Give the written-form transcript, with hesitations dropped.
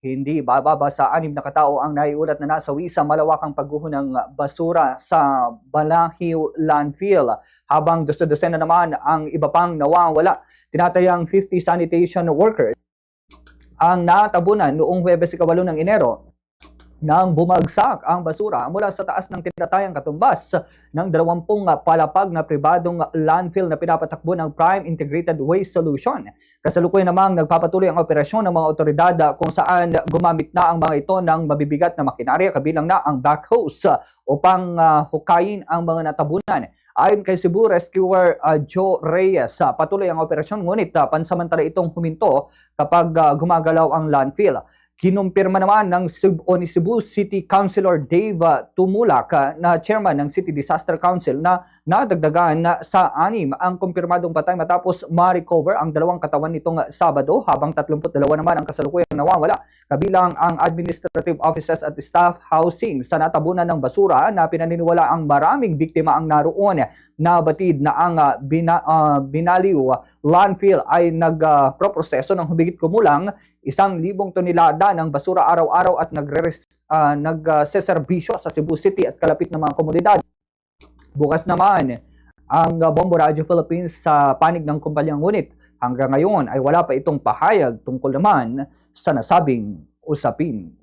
Hindi bababa sa 6 na katao ang naiulat na nasawi sa malawakang pagguho ng basura sa Balahiw Landfill, habang dosena naman ang iba pang nawawala. Tinatayang 50 sanitation workers ang natabunan noong Huwebes 8 ng Enero nang bumagsak ang basura mula sa taas ng tinatayang katumbas ng 20 palapag na pribadong landfill na pinapatakbo ng Prime Integrated Waste Solution. Kasalukuyan namang nagpapatuloy ang operasyon ng mga otoridad kung saan gumamit na ang mga ito ng mabibigat na makinarya kabilang na ang backhoes upang hukayin ang mga natabunan. Ayon kay Cebu Rescuer Joe Reyes, patuloy ang operasyon ngunit pansamantala itong huminto kapag gumagalaw ang landfill. Kinumpirma naman ng Cebu City Councilor Dave Tumulak na chairman ng City Disaster Council na nadagdagan sa 6 ang kumpirmadong patay matapos ma-recover ang 2 katawan nitong Sabado, habang 32 naman ang kasalukuyang nawawala, kabilang ang administrative offices at staff housing sa natabunan ng basura na pinaniniwala ang maraming biktima ang naroon. Nabatid na ang Binaliw landfill ay nagproproseso ng humigit kumulang 1,000 tonelada ng basura araw-araw at nagseserbisyo sa Cebu City at kalapit na mga komunidad. Bukas naman ang Bombo Radio Philippines sa panig ng kumpanyang, ngunit hanggang ngayon ay wala pa itong pahayag tungkol naman sa nasabing usapin.